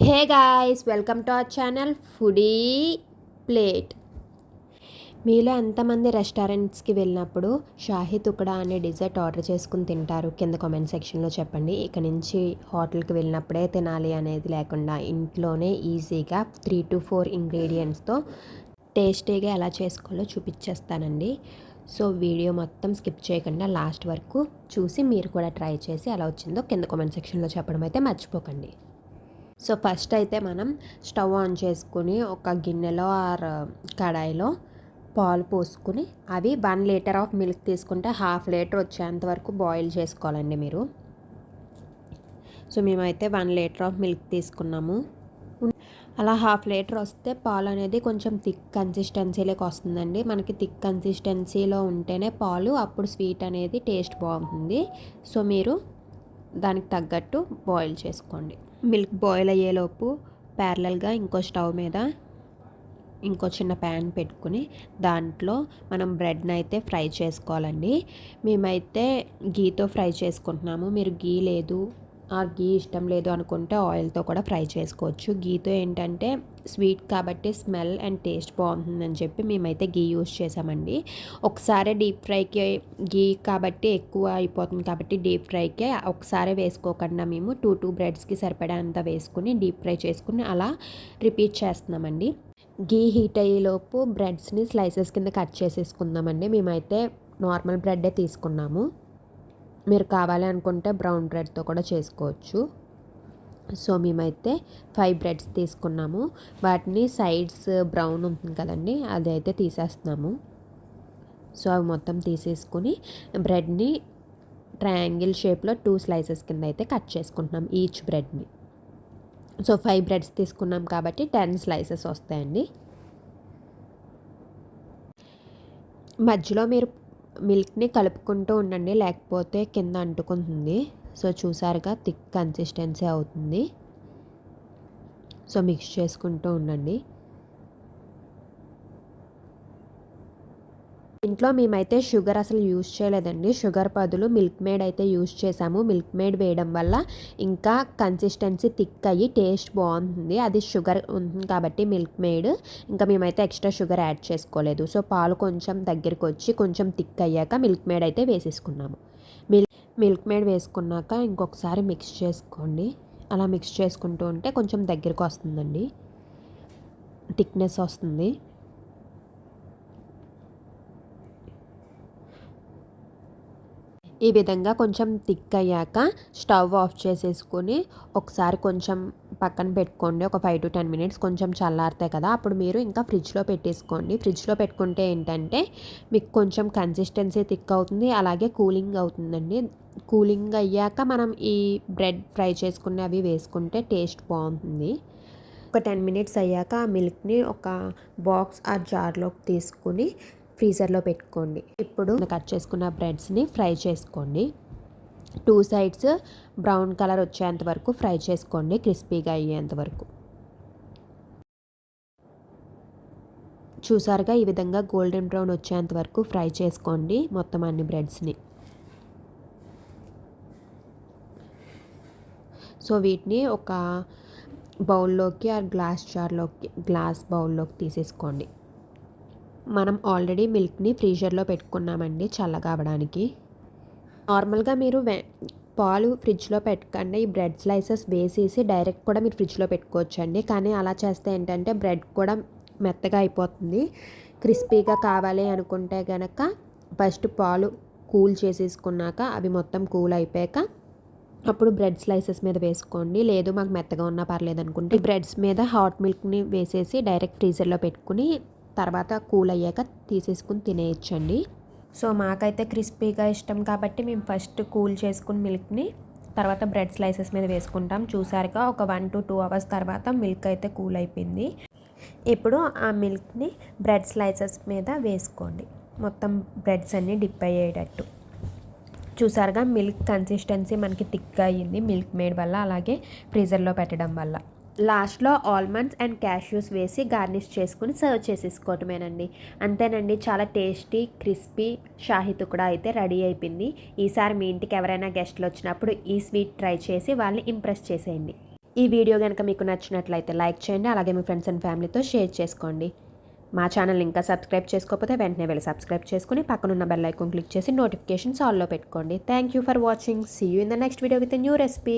Hey guys, welcome to our channel foodie plate. మీలో ఎంతమంది రెస్టారెంట్స్కి వెళ్ళినప్పుడు షాహీ తుకడా అనే డిజర్ట్ ఆర్డర్ చేసుకుని తింటారు? కింద కామెంట్ సెక్షన్లో చెప్పండి. ఇక నుంచి హోటల్కి వెళ్ళినప్పుడే తినాలి అనేది లేకుండా ఇంట్లోనే ఈజీగా 3 to 4 ఇంగ్రీడియంట్స్తో టేస్టీగా ఎలా చేసుకోవాలో చూపించేస్తానండి. సో వీడియో మొత్తం స్కిప్ చేయకుండా లాస్ట్ వరకు చూసి మీరు కూడా ట్రై చేసి ఎలా వచ్చిందో కింద కామెంట్ సెక్షన్లో చెప్పడం అయితే మర్చిపోకండి. సో ఫస్ట్ అయితే మనం స్టవ్ ఆన్ చేసుకుని ఒక గిన్నెలో ఆర్ కడాయిలో పాలు పోసుకుని అవి 1 లీటర్ ఆఫ్ మిల్క్ తీసుకుంటే 1/2 లీటర్ వచ్చేంత వరకు బాయిల్ చేసుకోవాలండి మీరు. సో మేమైతే 1 లీటర్ ఆఫ్ మిల్క్ తీసుకున్నాము. అలా 1/2 లీటర్ వస్తే పాలు అనేది కొంచెం థిక్ కన్సిస్టెన్సీలోకి వస్తుందండి. మనకి థిక్ కన్సిస్టెన్సీలో ఉంటేనే పాలు అప్పుడు స్వీట్ అనేది టేస్ట్ బాగుంటుంది. సో మీరు దానికి తగ్గట్టు బాయిల్ చేసుకోండి. మిల్క్ బాయిల్ అయ్యేలోపు ప్యారలల్గా ఇంకో స్టవ్ మీద ఇంకో చిన్న ప్యాన్ పెట్టుకుని దాంట్లో మనం బ్రెడ్ని అయితే ఫ్రై చేసుకోవాలండి. మేమైతే గీతో ఫ్రై చేసుకుంటున్నాము. మీరు గీ లేదు గీ ఇష్టం లేదు అనుకుంటే ఆయిల్తో కూడా ఫ్రై చేసుకోవచ్చు. గీతో ఏంటంటే స్వీట్ కాబట్టి స్మెల్ అండ్ టేస్ట్ బాగుంటుందని చెప్పి మేమైతే గీ యూస్ చేసామండి. ఒకసారి డీప్ ఫ్రైకి గీ కాబట్టి ఎక్కువ అయిపోతుంది కాబట్టి డీప్ ఫ్రైకే ఒకసారి వేసుకోకుండా మేము 2 బ్రెడ్స్కి సరిపడేంత వేసుకుని డీప్ ఫ్రై చేసుకుని అలా రిపీట్ చేస్తున్నామండి. గీ హీట్ అయ్యేలోపు బ్రెడ్స్ని స్లైసెస్ కింద కట్ చేసేసుకుందామండి. మేమైతే నార్మల్ బ్రెడ్డే తీసుకున్నాము. మీరు కావాలి అనుకుంటే బ్రౌన్ బ్రెడ్తో కూడా చేసుకోవచ్చు. సో మేమైతే 5 బ్రెడ్స్ తీసుకున్నాము. వాటిని సైడ్స్ బ్రౌన్ ఉంటుంది కదండి, అది అయితే తీసేస్తున్నాము. సో అవి మొత్తం తీసేసుకుని బ్రెడ్ని ట్రయాంగిల్ షేప్లో 2 స్లైసెస్ కింద అయితే కట్ చేసుకుంటున్నాం ఈచ్ బ్రెడ్ని. సో 5 బ్రెడ్స్ తీసుకున్నాం కాబట్టి 10 స్లైసెస్ వస్తాయండి. మధ్యలో మీరు మిల్క్ని కలుపుకుంటూ ఉండండి, లేకపోతే కింద అంటుకుంటుంది. సో చూసారుగా థిక్ కన్సిస్టెన్సీ అవుతుంది. సో మిక్స్ చేసుకుంటూ ఉండండి. ఇంట్లో మేమైతే షుగర్ అసలు యూజ్ చేయలేదండి. షుగర్ బదులు మిల్క్ మేడ్ అయితే యూజ్ చేసాము. మిల్క్ మేడ్ వేయడం వల్ల ఇంకా కన్సిస్టెన్సీ థిక్ అయ్యి టేస్ట్ బాగుంటుంది. అది షుగర్ ఉంటుంది కాబట్టి మిల్క్ మేడ్. ఇంకా మేమైతే ఎక్స్ట్రా షుగర్ యాడ్ చేసుకోలేదు. సో పాలు కొంచెం దగ్గరికి వచ్చి కొంచెం థిక్ అయ్యాక మిల్క్ మేడ్ అయితే వేసేసుకున్నాము. మిల్క్ మేడ్ వేసుకున్నాక ఇంకొకసారి మిక్స్ చేసుకోండి. అలా మిక్స్ చేసుకుంటూ ఉంటే కొంచెం దగ్గరికి వస్తుందండి, థిక్నెస్ వస్తుంది. ఈ విధంగా కొంచెం థిక్ అయ్యాక స్టవ్ ఆఫ్ చేసేసుకొని ఒకసారి కొంచెం పక్కన పెట్టుకోండి. ఒక 5 to 10 మినిట్స్ కొంచెం చల్లారుతాయి కదా, అప్పుడు మీరు ఇంకా ఫ్రిడ్జ్లో పెట్టేసుకోండి. ఫ్రిడ్జ్లో పెట్టుకుంటే ఏంటంటే మీకు కొంచెం కన్సిస్టెన్సీ థిక్ అవుతుంది, అలాగే కూలింగ్ అవుతుందండి. కూలింగ్ అయ్యాక మనం ఈ బ్రెడ్ ఫ్రై చేసుకుని అవి వేసుకుంటే టేస్ట్ బాగుంటుంది. ఒక 10 మినిట్స్ అయ్యాక ఆ మిల్క్ని ఒక బాక్స్ ఆ జార్లోకి తీసుకుని ఫ్రీజర్లో పెట్టుకోండి. ఇప్పుడు కట్ చేసుకున్న బ్రెడ్స్ని ఫ్రై చేసుకోండి. 2 సైడ్స్ బ్రౌన్ కలర్ వచ్చేంత వరకు ఫ్రై చేసుకోండి, క్రిస్పీగా అయ్యేంత వరకు. చూసారుగా ఈ విధంగా గోల్డెన్ బ్రౌన్ వచ్చేంత వరకు ఫ్రై చేసుకోండి మొత్తం అన్ని బ్రెడ్స్ని. సో వీటిని ఒక బౌల్లోకి ఆ గ్లాస్ బౌల్లోకి తీసేసుకోండి. మనం ఆల్రెడీ మిల్క్ని ఫ్రీజర్లో పెట్టుకున్నామండి చల్లగా అవ్వడానికి. నార్మల్గా మీరు పాలు ఫ్రిడ్జ్లో పెట్టకండి, ఈ బ్రెడ్ స్లైసెస్ వేసేసి డైరెక్ట్ కూడా మీరు ఫ్రిడ్జ్లో పెట్టుకోవచ్చండి. కానీ అలా చేస్తే ఏంటంటే బ్రెడ్ కూడా మెత్తగా అయిపోతుంది. క్రిస్పీగా కావాలి అనుకుంటే కనుక ఫస్ట్ పాలు కూల్ చేసేసుకున్నాక అవి మొత్తం కూల్ అయిపోయాక అప్పుడు బ్రెడ్ స్లైసెస్ మీద వేసుకోండి. లేదు మాకు మెత్తగా ఉన్నా పర్లేదు అనుకుంటే బ్రెడ్స్ మీద హాట్ మిల్క్ని వేసేసి డైరెక్ట్ ఫ్రీజర్లో పెట్టుకుని తర్వాత కూల్ అయ్యాక తీసేసుకుని తినేయచ్చండి. సో మాకైతే క్రిస్పీగా ఇష్టం కాబట్టి మేము ఫస్ట్ కూల్ చేసుకుని మిల్క్ని తర్వాత బ్రెడ్ స్లైసెస్ మీద వేసుకుంటాం. చూసారుగా ఒక 1 to 2 అవర్స్ తర్వాత మిల్క్ అయితే కూల్ అయిపోయింది. ఇప్పుడు ఆ మిల్క్ని బ్రెడ్ స్లైసెస్ మీద వేసుకోండి, మొత్తం బ్రెడ్స్ అన్నీ డిప్ అయ్యేటట్టు. చూసారుగా మిల్క్ కన్సిస్టెన్సీ మనకి థిక్గా అయ్యింది మిల్క్ మేడ్ వల్ల, అలాగే ఫ్రీజర్లో పెట్టడం వల్ల. లాస్ట్లో ఆల్మండ్స్ అండ్ క్యాష్యూస్ వేసి గార్నిష్ చేసుకుని సర్వ్ చేసేసుకోవటమేనండి. అంతేనండి, చాలా టేస్టీ క్రిస్పీ షాహీ తుకడా అయితే రెడీ అయిపోయింది. ఈసారి మీ ఇంటికి ఎవరైనా గెస్ట్లు వచ్చినప్పుడు ఈ స్వీట్ ట్రై చేసి వాళ్ళని ఇంప్రెస్ చేసేయండి. ఈ వీడియో కనుక మీకు నచ్చినట్లయితే లైక్ చేయండి, అలాగే మీ ఫ్రెండ్స్ అండ్ ఫ్యామిలీతో షేర్ చేసుకోండి. మా ఛానల్ ఇంకా సబ్స్క్రైబ్ చేసుకోకపోతే వెంటనే వెళ్ళి సబ్స్క్రైబ్ చేసుకుని పక్కనున్న బెల్ ఐకాన్ క్లిక్ చేసి నోటిఫికేషన్స్ ఆల్లో పెట్టుకోండి. Thank you for watching. See you in the next video with a new recipe.